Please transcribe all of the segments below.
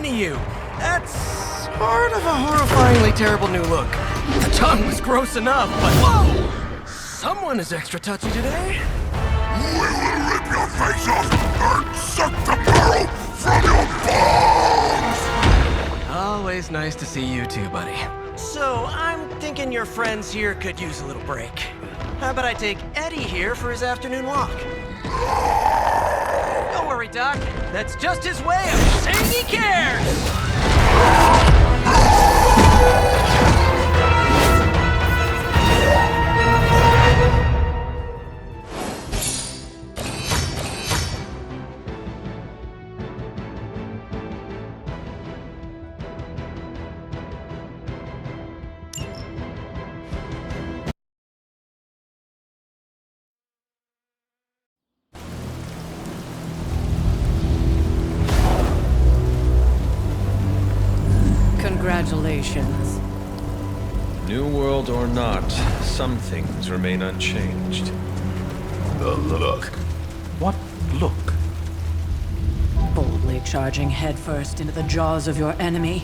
mini you. That's sort of a horrifyingly terrible new look. The tongue was gross enough, but whoa! Someone is extra touchy today. We will rip your face off and suck the marrow from your bones! Always nice to see you too, buddy. So, I'm thinking your friends here could use a little break. How about I take Eddie here for his afternoon walk? Don't worry, Doc. That's just his way of saying he cares! Congratulations. New world or not, some things remain unchanged. The look. What look? Boldly charging headfirst into the jaws of your enemy.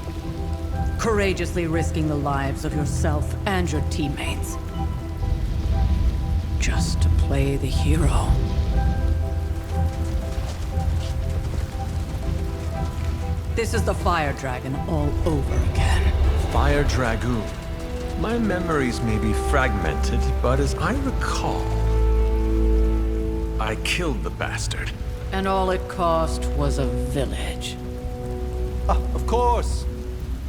Courageously risking the lives of yourself and your teammates. Just to play the hero. This is the Fire Dragon all over again. Fire Dragoon. My memories may be fragmented, but as I recall, I killed the bastard. And all it cost was a village. Of course.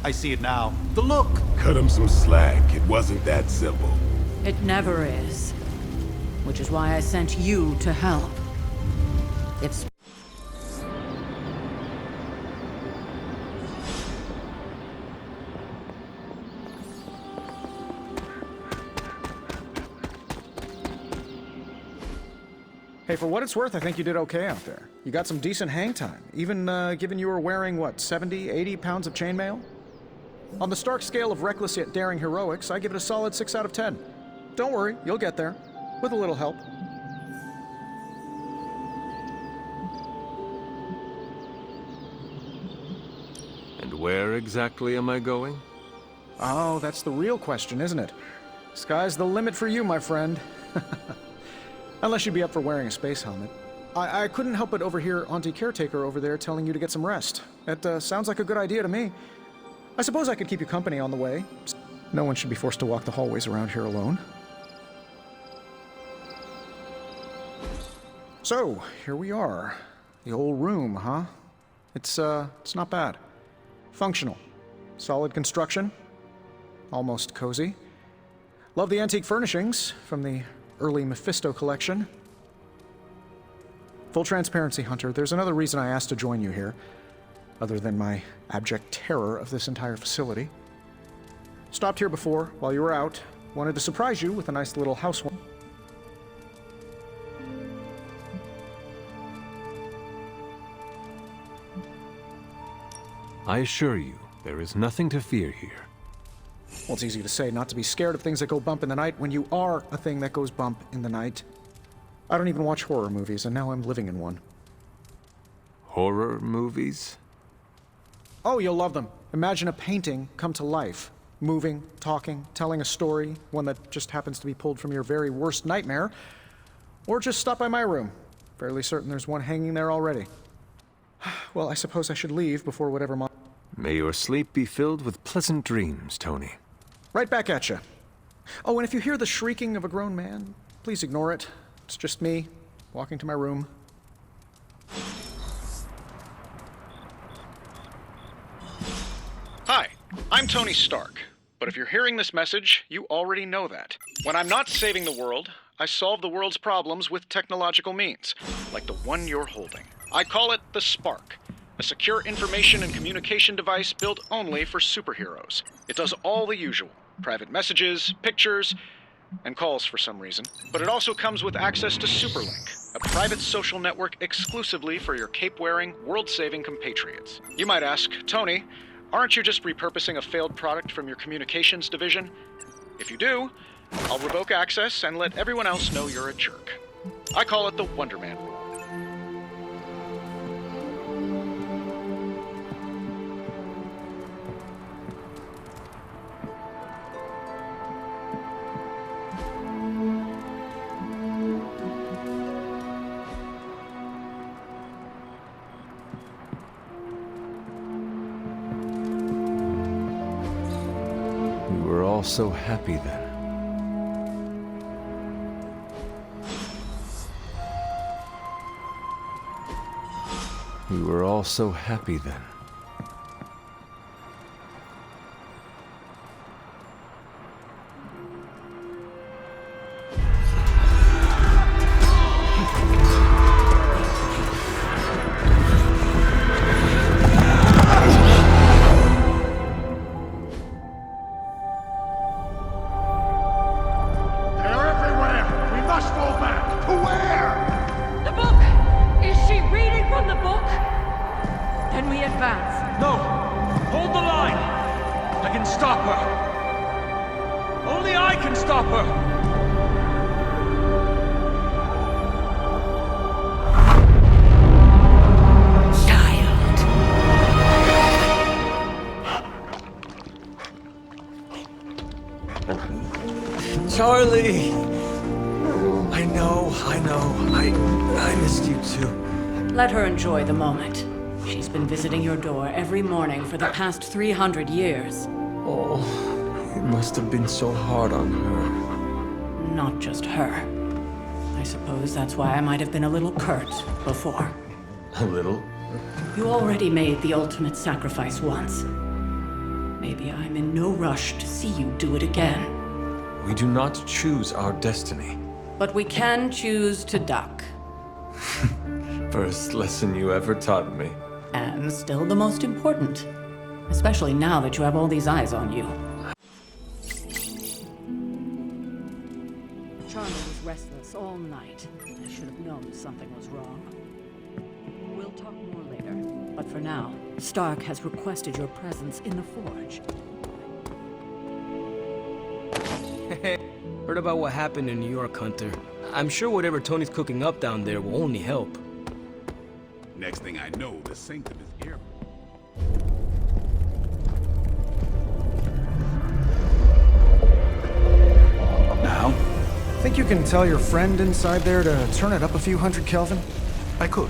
I see it now. The look. Cut him some slack. It wasn't that simple. It never is. Which is why I sent you to help. It's Hey, for what it's worth, I think you did okay out there. You got some decent hang time, even given you were wearing, what, 70, 80 pounds of chainmail? On the Stark scale of reckless yet daring heroics, I give it a solid 6 out of 10. Don't worry, you'll get there. With a little help. And where exactly am I going? Oh, that's the real question, isn't it? Sky's the limit for you, my friend. Unless you'd be up for wearing a space helmet. I couldn't help but overhear Auntie Caretaker over there telling you to get some rest. It sounds like a good idea to me. I suppose I could keep you company on the way. No one should be forced to walk the hallways around here alone. So, here we are. The old room, huh? It's not bad. Functional. Solid construction. Almost cozy. Love the antique furnishings from the early Mephisto collection. Full transparency, Hunter, there's another reason I asked to join you here, other than my abject terror of this entire facility. Stopped here before, while you were out. Wanted to surprise you with a nice little housewarming. I assure you, there is nothing to fear here. Well, it's easy to say not to be scared of things that go bump in the night when you are a thing that goes bump in the night. I don't even watch horror movies, and now I'm living in one. Horror movies? Oh, you'll love them. Imagine a painting come to life. Moving, talking, telling a story, one that just happens to be pulled from your very worst nightmare. Or just stop by my room. Fairly certain there's one hanging there already. Well, I suppose I should leave before whatever May your sleep be filled with pleasant dreams, Tony. Right back at you. Oh, and if you hear the shrieking of a grown man, please ignore it. It's just me, walking to my room. Hi, I'm Tony Stark. But if you're hearing this message, you already know that. When I'm not saving the world, I solve the world's problems with technological means, like the one you're holding. I call it the Spark. A secure information and communication device built only for superheroes. It does all the usual. Private messages, pictures, and calls for some reason. But it also comes with access to Superlink, a private social network exclusively for your cape-wearing, world-saving compatriots. You might ask, Tony, aren't you just repurposing a failed product from your communications division? If you do, I'll revoke access and let everyone else know you're a jerk. I call it the Wonder Man rule. all so happy then. We were all so happy then. They're everywhere! We must fall back! To where? The book! Is she reading from the book? Then we advance. No! Hold the line! I can stop her! Only I can stop her! Charlie! I know. I missed you too. Let her enjoy the moment. She's been visiting your door every morning for the past 300 years. Oh, it must have been so hard on her. Not just her. I suppose that's why I might have been a little curt before. A little? You already made the ultimate sacrifice once. Maybe I'm in no rush to see you do it again. We do not choose our destiny. But we can choose to duck. First lesson you ever taught me. And still the most important. Especially now that you have all these eyes on you. Charlie was restless all night. I should have known something was wrong. We'll talk more later. But for now, Stark has requested your presence in the forge. Heard about what happened in New York, Hunter. I'm sure whatever Tony's cooking up down there will only help. Next thing I know, the sanctum is air. Now? Think you can tell your friend inside there to turn it up a few hundred Kelvin? I could.